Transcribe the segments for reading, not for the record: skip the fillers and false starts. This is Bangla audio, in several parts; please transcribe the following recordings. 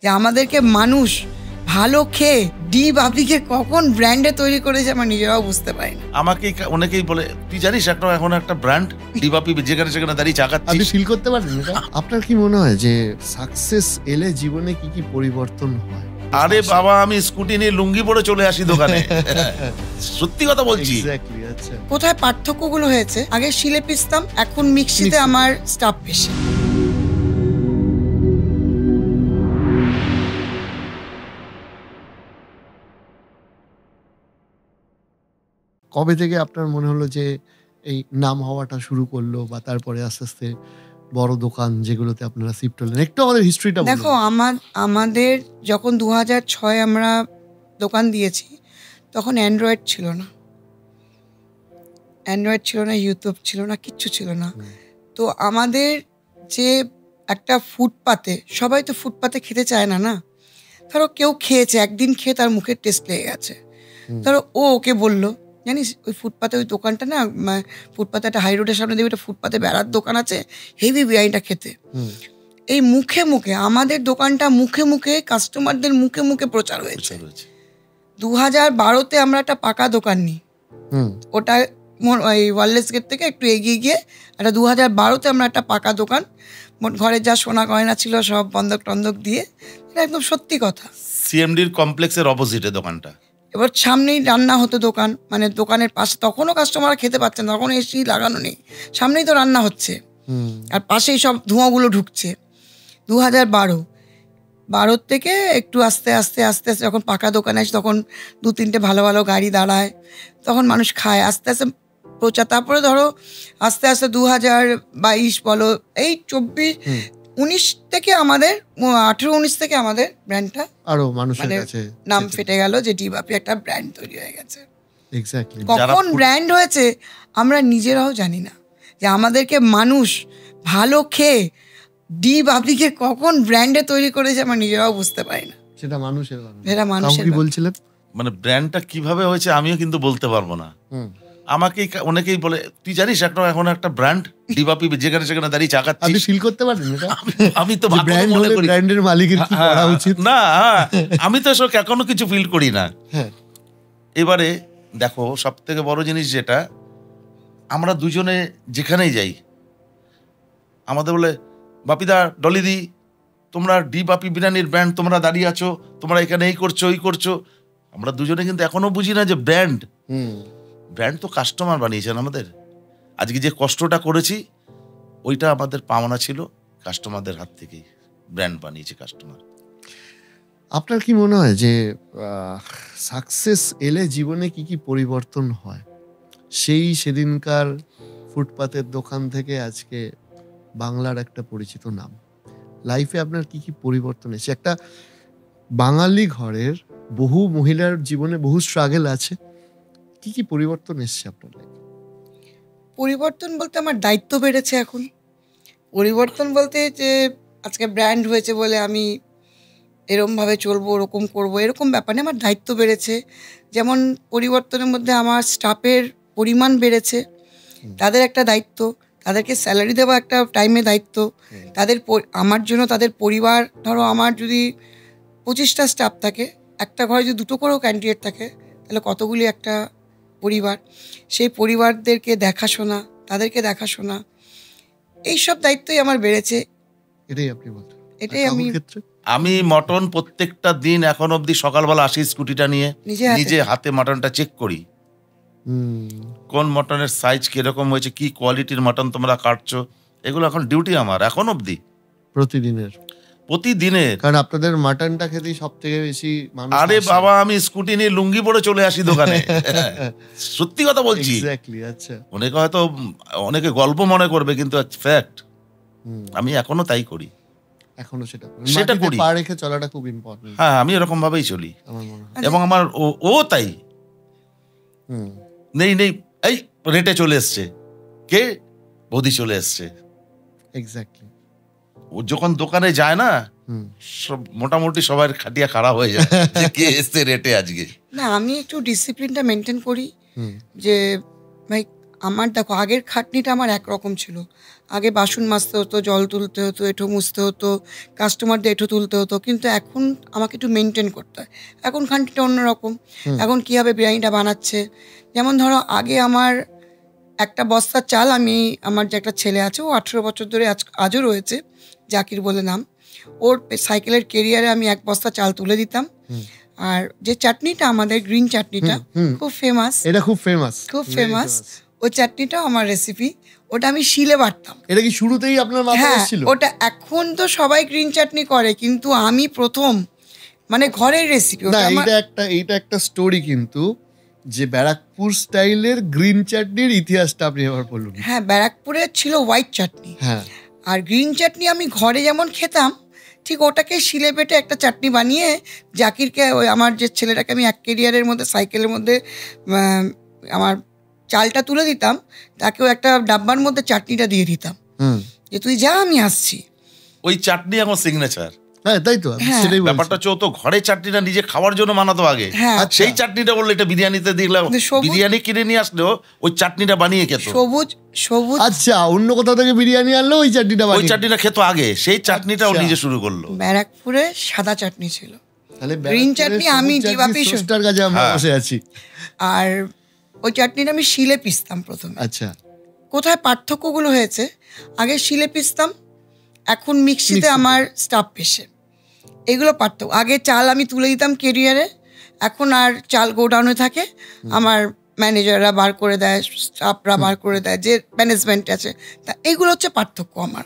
যে আমাদেরকে মানুষ ভালো খেয়ে ডি বাপিকে কখন ব্র্যান্ডে তৈরি করেছে আমরা নিজেরাও বুঝতে পারি না। আমাকে অনেকেই বলে তুই জানিস এখন একটা ব্র্যান্ড ডি বাপি যেখানে সেখানে দাঁড়িয়ে চাকাচ্ছিস। আপনি ফিল করতে পারেন এটা? আপনার কি মনে হয় যে সাকসেস এলে জীবনে কি কি পরিবর্তন হয়? আরে বাবা, আমি স্কুটি নিয়ে লুঙ্গি পরে চলে আসি দোকানে। সত্যি কথা বলছি। আচ্ছা, কোথায় পার্থক্যগুলো হয়েছে? আগে শিলে পিসতাম, এখন মিক্সিতে আমার স্টাফ পেশে। কবে থেকে আপনার মনে হলো যে এই নাম হওয়াটা শুরু করলো, বা তারপরে আস্তে আস্তে বড় দোকান যেগুলোতে আপনারা শিফট হলেন? একটু আমাদের হিস্ট্রিটা বলুন। দেখো, আমাদের যখন 2006 আমরা দোকান দিয়েছি তখন অ্যান্ড্রয়েড ছিল না, ইউটিউব ছিল না, কিচ্ছু ছিল না। তো আমাদের যে একটা ফুটপাতে, সবাই তো ফুটপাতে খেতে চায় না, না? ধরো কেউ খেয়েছে, একদিন খেয়ে তার মুখের টেস্ট লেগে গেছে, ধরো ওকে বললো জানিস ওই ফুটপাতে ওই দোকানটা না, ফুটপাতে একটা হাই রোডের সামনে দেখবি একটা ফুটপাতে বেড়ার দোকান আছে, হেভি বিরিয়ানিটা খেতে। এই মুখে মুখে আমাদের দোকানটা মুখে মুখে কাস্টমারদের মুখে মুখে প্রচার হয়েছে। 2012-তে আমরা একটা পাকা দোকান নিই, ওটা ওই ওয়ারলেস গেট থেকে একটু এগিয়ে গিয়ে একটা 2012-তে আমরা একটা পাকা দোকান, ঘরের যা সোনা গয়না ছিল সব বন্ধক টন্ধক দিয়ে, এটা একদম সত্যি কথা। সিএমডির কমপ্লেক্সের অপোজিটে দোকানটা। এবার সামনেই রান্না হতো দোকান, মানে দোকানের পাশে, তখনও কাস্টমার খেতে পাচ্ছেন, তখন এসি লাগানো নেই, সামনেই তো রান্না হচ্ছে আর পাশেই সব ধোঁয়াগুলো ঢুকছে। 2012 থেকে একটু আস্তে আস্তে আস্তে আস্তে যখন পাকা দোকানে আসে তখন 2-3টে ভালো ভালো গাড়ি দাঁড়ায়, তখন মানুষ খায়, আস্তে আস্তে প্রচার। তারপরে ধরো আস্তে আস্তে 2022 বলো, এই 24-19 থেকে আমাদের 18-19 থেকে আমাদের ব্র্যান্ডটা আরো মানুষের কাছে নাম ফেটে গেল যে ডি বাপি একটা ব্র্যান্ড তৈরি হয়ে গেছে। এক্স্যাক্টলি। কখন ব্র্যান্ড হয়েছে আমরা নিজেরাও জানি না, যে আমাদেরকে মানুষ ভালো খেয়ে ডি বাপিকে কখন ব্র্যান্ডে তৈরি করেছে আমরা নিজেরাও বুঝতে পারি না। সেটা মানুষের কি বলছিলেন, মানে ব্র্যান্ডটা কিভাবে হয়েছে আমিও কিন্তু বলতে পারবো না। আমাকে অনেকেই বলে তুই জানিস এখন একটা ব্র্যান্ড ডি বাপি যেখানে সেখানে দাঁড়িয়ে চাকাচ্ছিস। আপনি ফিল করতে পারেন এটা? আমি তো ব্র্যান্ড হলে ব্র্যান্ডের মালিকের কি করা উচিত? না, আমি তো এসব এখনো কিছু ফিল করি না। এবারে দেখো, সব থেকে বড় জিনিস যেটা, আমরা দুজনে যেখানেই যাই আমাদের বলে বাপিদা, ডলিদি, তোমরা ডি বাপি বিরিয়ানির ব্র্যান্ড, তোমরা দাঁড়িয়ে আছো, তোমরা এখানে এই করছো ওই করছো। আমরা দুজনে কিন্তু এখনো বুঝি না যে ব্র্যান্ড তো কাস্টমার বানিয়েছেন আমাদের। আজকে যে কষ্টটা করেছি ওইটা আমাদের পাওনা ছিল, কাস্টমারদের হাত থেকেই ব্র্যান্ড বানিয়েছে কাস্টমার। আপনার কি মনে হয় যে সাকসেস এলে জীবনে কি কি পরিবর্তন হয়? সেদিনকার ফুটপাতের দোকান থেকে আজকে বাংলার একটা পরিচিত নাম, লাইফে আপনার কি কি পরিবর্তন এসেছে? একটা বাঙালি ঘরের বহু মহিলার জীবনে বহু স্ট্রাগল আছে, কি কি পরিবর্তন এসেছে আপনার লাইফে? পরিবর্তন বলতে আমার দায়িত্ব বেড়েছে এখন। পরিবর্তন বলতে যে আজকে ব্র্যান্ড হয়েছে বলে আমি এরকমভাবে চলবো, ওরকম করবো, এরকম ব্যাপার নেই। আমার দায়িত্ব বেড়েছে। যেমন পরিবর্তনের মধ্যে আমার স্টাফের পরিমাণ বেড়েছে, তাদের একটা দায়িত্ব, তাদেরকে স্যালারি দেওয়া একটা টাইমে দায়িত্ব, তাদের আমার জন্য তাদের পরিবার, ধরো আমার যদি 25টা স্টাফ থাকে, একটা ঘরে যদি 2টো করেও ক্যান্ডিডেট থাকে তাহলে কতগুলি একটা পরিবার, সেই পরিবারদেরকে দেখাশোনা, তাদেরকে দেখাশোনা, এইসব দায়িত্বই আমার বেড়েছে। এটাই আপনি বলতে? এটাই আমি মটন প্রত্যেকটা দিন এখন অবধি সকালবেলা আসি স্কুটিটা নিয়ে, নিজে হাতে মটনটা চেক করি, কোন মটনের সাইজ কিরকম হয়েছে, কি কোয়ালিটির মটন তোমরা কাটছো, এগুলো এখন ডিউটি আমার এখন অবধি, প্রতিদিনের। কারণ আপনাদের মাটনটা খেতেই সব থেকে বেশি মানুষ। আরে বাবা, আমি স্কুটি নিয়ে লুঙ্গি পরে চলে আসি দোকানে। সত্যি কথা বলছি। আচ্ছা, অনেকে গল্প মনে করবে কিন্তু ফ্যাক্ট, আমি এখনো তাই করি, এখনো সেটা করি। পা রেখে চলাটা খুব ইম্পর্টেন্ট। হ্যাঁ, আমি এরকম ভাবেই চলি, এবং আমার ও তাই নেই এই রেটে চলে এসছে, কে বৌদি চলে এসছে। এক্স্যাক্টলি। ও যখন দোকানে যায় না, সব মোটামুটি সবার খাটিয়া খারাপ হয়ে যায় যে কে এসছে রেটে আজকে। না, আমি একটু ডিসিপ্লিনটা মেনটেন করি, যে ভাই আমার দেখো আগের খাটনিটা আমার একরকম ছিল। আগে বাসন মাজতে হতো, জল তুলতে হতো, এঁঠো মুছতে হতো, কাস্টমারদের এঁঠো তুলতে হতো, কিন্তু এখন আমাকে একটু মেনটেন করতে হয়। এখন খাটনিটা অন্যরকম। এখন কীভাবে বিরিয়ানিটা বানাচ্ছে, যেমন ধরো আগে আমার একটা বস্তা চাল, আমি আমার যে একটা ছেলে আছে, ও 18 বছর ধরে আজও রয়েছে, জাকির বলে নাম, ওর সাইকেলের কেরিয়ারে আমি 1 বস্তা চাল তুলে দিতাম। আর যে চাটনিটা আমাদের গ্রিন চাটনিটা খুব ফেমাস, এটা খুব ফেমাস, খুব ফেমাস, ওই চাটনিটাও আমার রেসিপি। ওটা আমি শিলে বাটতাম। এটা কি শুরুতেই আপনার মাথায় এসেছিল? ওটা এখন তো সবাই গ্রিন চাটনি করে, কিন্তু আমি প্রথম, মানে ঘরের রেসিপি। এইটা একটা স্টোরি, কিন্তু যে ব্যারাকপুর স্টাইলের গ্রিন চাটনির ইতিহাসটা আপনি এবার বলুন। হ্যাঁ, ব্যারাকপুরে ছিল হোয়াইট চাটনি, হ্যাঁ, আর গ্রিন চাটনি আমি ঘরে যেমন খেতাম, ঠিক ওটাকে শিলে বেটে একটা চাটনি বানিয়ে জাকিরকে, ওই আমার যে ছেলেটাকে আমি 1 কেরিয়ারের মধ্যে সাইকেলের মধ্যে আমার চালটা তুলে দিতাম, তাকেও একটা ডাব্বার মধ্যে চাটনিটা দিয়ে দিতাম, যে তুই যা আমি আসছি। ওই চাটনি আমার সিগনেচার। হ্যাঁ, তাই তো, সেটাই ব্যাপারটা হচ্ছে, ও তো ঘরে চাটনিটা নিজে খাওয়ার জন্য বানাতো আগে। সেই চাটনিটা বললে এটা বিরিয়ানিতে দিলাম, বিরিয়ানি কিনে নিয়ে আসলেও ওই চাটনিটা বানিয়ে খেত। সবুজ সবুজ, আচ্ছা, অন্য কোথাও থেকে বিরিয়ানি আনলো ওই চাটনিটা খেত আগে, সেই চাটনিটা ও নিজে শুরু করলো। ব্যারাকপুরে সাদা চাটনি ছিল, গ্রিন চাটনি আমি জিবাপি সোস্টার কাছে আমরা বসে আছি, আর ওই চাটনিটা আমি শিলে পিসতাম প্রথমে। আচ্ছা, কোথায় পার্থক্যগুলো হয়েছে, আগে শিলে পিসতাম, এখন মিক্সিতে আমার স্টাফ পেশে, এগুলো পার্থক্য। আগে চাল আমি তুলে দিতাম কেরিয়ারে, এখন আর চাল গোডাউনে থাকে, আমার ম্যানেজাররা বার করে দেয়, স্টাফরা বার করে দেয়, যে ম্যানেজমেন্ট আছে, তা এগুলো হচ্ছে পার্থক্য আমার।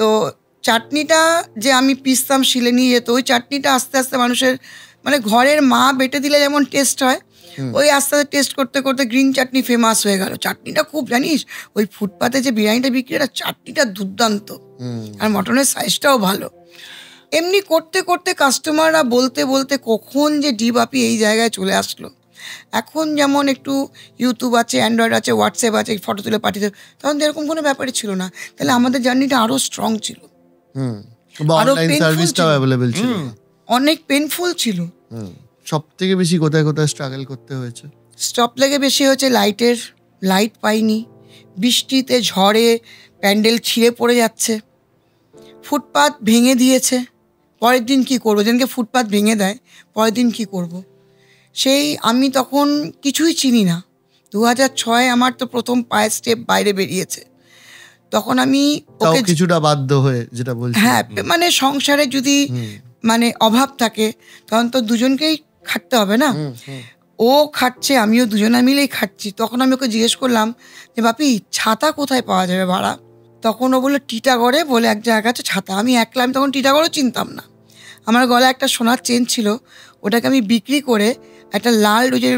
তো চাটনিটা যে আমি পিসতাম শিলে নিয়ে যেত, ওই চাটনিটা আস্তে আস্তে মানুষের, মানে ঘরের মা বেটে দিলে যেমন টেস্ট হয়, ওই আস্তে আস্তে টেস্ট করতে করতে গ্রিন চাটনি ফেমাস হয়ে গেল। চাটনিটা খুব, জানিস, ওই ফুটপাতে যে বিরিয়ানিটা বিক্রি হয়, চাটনিটা দুর্দান্ত, আর মটনের সাইজটাও ভালো। এমনি করতে করতে কাস্টমাররা বলতে বলতে কখন যে জিবাপি এই জায়গায় চলে আসলো। এখন যেমন একটু ইউটিউব আছে, অ্যান্ড্রয়েড আছে, হোয়াটসঅ্যাপ আছে, ফটো তুলে পাঠিয়ে দেয়, তখন তো এরকম কোনো ব্যাপারই ছিল না। তাহলে আমাদের জার্নিটা আরো স্ট্রং ছিল, আরো অনেক পেনফুল ছিল। সব থেকে বেশি কোথায় কোথায় স্ট্রাগল করতে হয়েছে? স্টপ লেগে বেশি হয়েছে লাইট পাইনি, বৃষ্টিতে ঝড়ে প্যান্ডেল ছিঁড়ে পড়ে যাচ্ছে, ফুটপাত ভেঙে দিয়েছে, পরের দিন কি করবো? যেদিনকে ফুটপাত ভেঙে দেয়, পরের দিন কি করব? সেই আমি তখন কিছুই চিনি না, 2006 আমার তো প্রথম পায়ের স্টেপ বাইরে বেরিয়েছে। তখন আমি ওকে কিছুটা বাধ্য হয়ে, যেটা বলছি, হ্যাঁ, মানে সংসারে যদি মানে অভাব থাকে, তখন তো দুজনকেই খাটতে হবে না। ও খাটছে, আমিও, দুজনে মিলেই খাচ্ছি। তখন আমি ওকে জিজ্ঞেস করলাম যে বাপি, ছাতা কোথায় পাওয়া যাবে ভাড়া? তখন ও বললো টিটাগড়ে বলে এক জায়গা আছে ছাতা। আমি তখন টিটাগড়ও চিনতাম না। আমার গলায় একটা সোনার চেন ছিল, ওটাকে আমি বিক্রি করে একটা লাল, ওই যে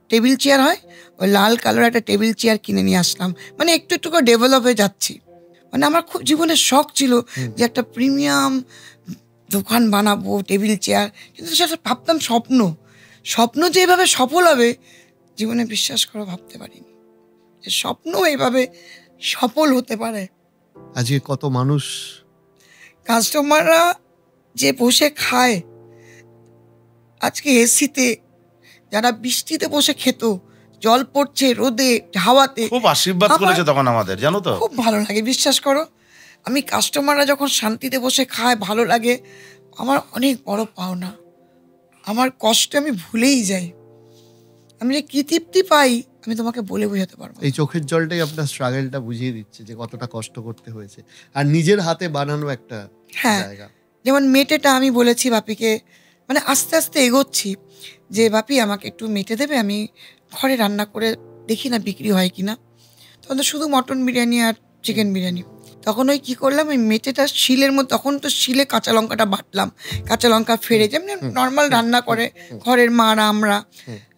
টেবিল চেয়ার হয়, ওই লাল কালার একটা টেবিল চেয়ার কিনে নিয়ে আসলাম। মানে একটু একটু করে ডেভেলপ হয়ে যাচ্ছি। মানে আমার খুব জীবনের শখ ছিল যে একটা প্রিমিয়াম দোকান বানাবো, টেবিল চেয়ার, কিন্তু সেটা ভাবতাম স্বপ্ন যে এভাবে সফল হবে, জীবনে বিশ্বাস করে ভাবতে পারিনি যে স্বপ্ন এইভাবে সফল হতে পারে। আজকে কত মানুষ, কাস্টমাররা যে বসে খায়, আজকে এসিতে, যারা বৃষ্টিতে বসে খেত, জল পড়ছে, রোদে, হাওয়াতে, খুব আশীর্বাদ করেছে তখন আমাদের, জানো তো, খুব ভালো লাগে। বিশ্বাস করো, আমি কাস্টমাররা যখন শান্তিতে বসে খায়, ভালো লাগে, আমার অনেক বড় পাওনা। আমার কষ্ট আমি ভুলেই যাই। আমি যে কি তৃপ্তি পাই, আমি তোমাকে বলে বোঝাতে পারবো। এই চোখের জলটাই আপনার স্ট্রাগলটা বুঝিয়ে দিচ্ছে যে কতটা কষ্ট করতে হয়েছে, আর নিজের হাতে বানানো একটা জায়গা। যেমন মেটেটা আমি বলেছি বাপিকে, মানে আস্তে আস্তে এগোচ্ছি যে বাপি আমাকে একটু মেটে দেবে, আমি ঘরে রান্না করে দেখি না বিক্রি হয় কিনা। তখন তো শুধু মটন বিরিয়ানি আর চিকেন বিরিয়ানি। তখন ওই কী করলাম, ওই মেটেটা শিলের মধ্যে, তখন তো শিলে কাঁচা লঙ্কাটা বাটলাম, কাঁচা লঙ্কা ফেড়ে, যেমনি নর্মাল রান্না করে ঘরের মারা আমরা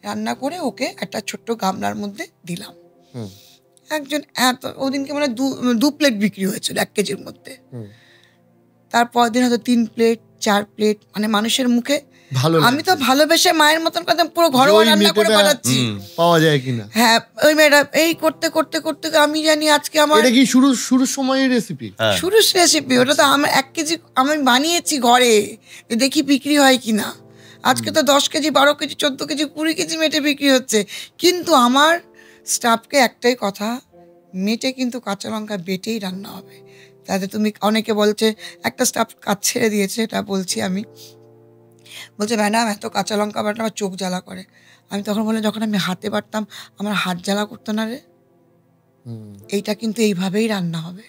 রান্না করে, ওকে একটা ছোট্ট গামলার মধ্যে দিলাম। একজন ওদিনকে মানে 2 প্লেট বিক্রি হয়েছিল 1 কেজির মধ্যে। তারপর দিন হয়তো 3 প্লেট 4 প্লেট, মানে মানুষের মুখে আমি তো ভালোবেসে মায়ের মতন কথা পুরো ঘরোয়া রান্না করে বানাচ্ছি, পাওয়া যায় কিনা। হ্যাঁ, ওই মেয়েটা এই করতে করতে করতে আমি জানি আজকে আমার, এটা কি শুরুর সময়ের রেসিপি? শুরুর রেসিপি ওটা তো আমার 1 কেজি আমি বানিয়েছি ঘরে, দেখি বিক্রি হয় কিনা। আজকে তো 10 কেজি 12 কেজি 14 কেজি 20 কেজি মেটে বিক্রি হচ্ছে, কিন্তু আমার স্টাফকে একটাই কথা, মেটে কিন্তু কাঁচা লঙ্কা বেটেই রান্না হবে। তাতে তুমি, অনেকে বলছে, একটা স্টাফ কাজ ছেড়ে দিয়েছে, এটা বলছি আমি, বলছে ম্যাডাম এত কাঁচা লঙ্কা বাটা আমার চোখ জ্বালা করে। আমি তখন বললাম, যখন আমি হাতে বাটতাম আমার হাত জ্বালা করতো না রে। এইটা কিন্তু এইভাবেই রান্না হবে,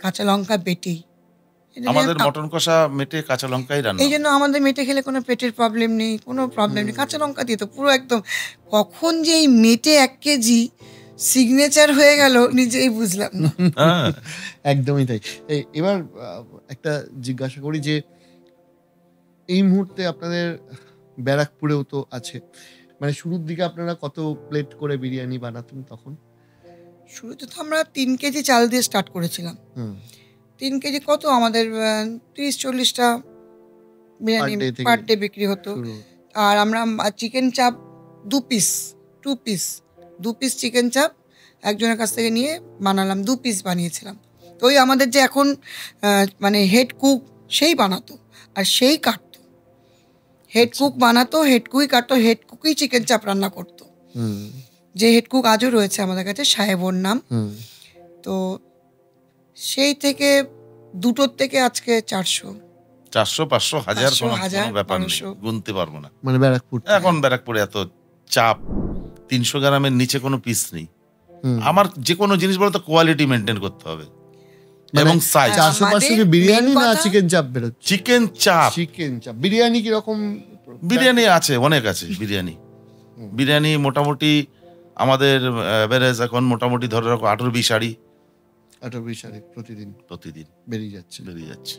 কাঁচা লঙ্কা বেটেই। আমাদের মটন কষা মেটে কাঁচা লঙ্কাই রান্না। এই জন্য আমাদের মেটে খেলে কোনো পেটের প্রবলেম নেই, কোনো প্রবলেম নেই, কাঁচা লঙ্কা দিয়ে তো পুরো একদম। কখন যে এই মেটে 1 কেজি সিগনেচার হয়ে গেল নিজেই বুঝলাম না। একদমই তাই। এবার একটা জিজ্ঞাসা করি যে এই মুহূর্তে আপনাদের ব্যারাকপুরেও তো আছে, মানে শুরুর দিকে আপনারা কত প্লেট করে বিরিয়ানি বানাতেন তখন? শুরুতে তো আমরা 3 কেজি চাল দিয়ে স্টার্ট করেছিলাম। 3 কেজি কত আমাদের 30-40টা বিরিয়ানি পার ডে বিক্রি হতো। আর আমরা চিকেন চাপ 2 পিস চিকেন চাপ একজনের কাছ থেকে নিয়ে বানালাম, 2 পিস বানিয়েছিলাম। তো ওই আমাদের যে এখন মানে হেড কুক সেই বানাতো আর সেই কাটতো। হেড কুক বানাতো, হেড কুকই কাটতো, হেড কুকই চিকেন চাপ রান্না করতো। যে হেড কুক আজও রয়েছে আমাদের কাছে, সাহেবর নাম। তো সেই থেকে 2টোর থেকে আজকে 400, 500, 1000 কোনো ব্যাপার নেই, গুনতে পারবো না। মানে ব্যারাকপুর, এখন ব্যারাকপুরে এত চাপ, 300 গ্রামের নিচে কোনো পিস নেই। আমার যে কোনো জিনিস বলতে কোয়ালিটি মেনটেন করতে হবে এবং সাইজ। 400-500 বিরিয়ানি না চিকেন চাপ বেরোচ্ছে? চিকেন চাপ। বিরিয়ানি কিরকম? বিরিয়ানি আছে, অনেক আছে বিরিয়ানি মোটামুটি আমাদের এভারেজ এখন মোটামুটি ধরে রাখো 18-20 হাঁড়ি প্রতিদিন বেরিয়ে যাচ্ছে।